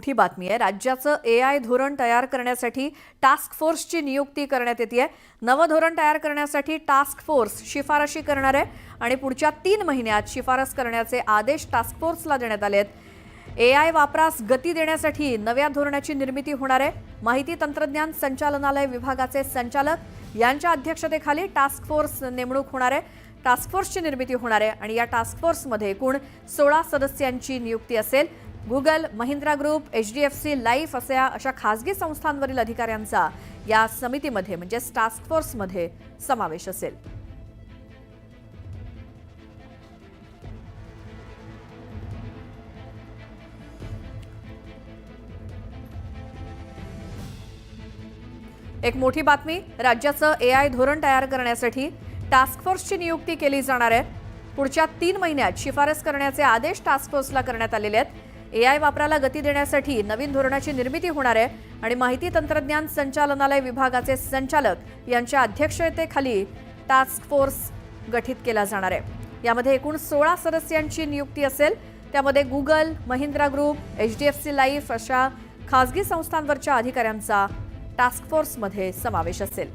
मोठी बातमी आहे। राज्याचं AI धोरण तयार करण्यासाठी टास्क फोर्सची नियुक्ती करण्यात येते। नवं धोरण तयार करण्यासाठी टास्क फोर्स शिफारशी करणार आहे आणि पुढच्या 3 महिन्यात शिफारस करण्याचे आदेश टास्क फोर्सला देण्यात आले आहेत। AI वापरास गती देण्यासाठी नव्या धोरणाची निर्मिती होणार आहे। माहिती तंत्रज्ञान संचालनालय विभागाचे संचालक यांच्या अध्यक्षतेखाली टास्क फोर्स नेमणूक होणार आहे। टास्क फोर्सची निर्मिती होणार आहे आणि या टास्क फोर्समध्ये एकूण 16 सदस्यांची नियुक्ती असेल। Google, Mahindra group, HDFC life अशा खासगी संस्थांवरील अधिकाऱ्यांचा या समितीमध्ये म्हणजे टास्क फोर्समध्ये समावेश असेल। एक मोठी बातमी, राज्याचं AI धोरण तयार करण्यासाठी टास्क फोर्सची नियुक्ती केली जाणार आहे। पुढच्या 3 महिन्यात शिफारस करण्याचे आदेश टास्क फोर्सला करण्यात आलेले आहेत। AI वापराला गती देण्यासाठी नवीन धोरणाची निर्मिती होणार आहे आणि माहिती तंत्रज्ञान संचालनालय विभागाचे संचालक यांच्या अध्यक्षतेखाली टास्क फोर्स गठीत केला जाणार आहे। यामध्ये एकूण 16 सदस्यांची नियुक्ती असेल। त्यामध्ये Google, Mahindra group, HDFC life अशा खासगी संस्थांवरच्या अधिकाऱ्यांचा टास्क फोर्समध्ये समावेश असेल।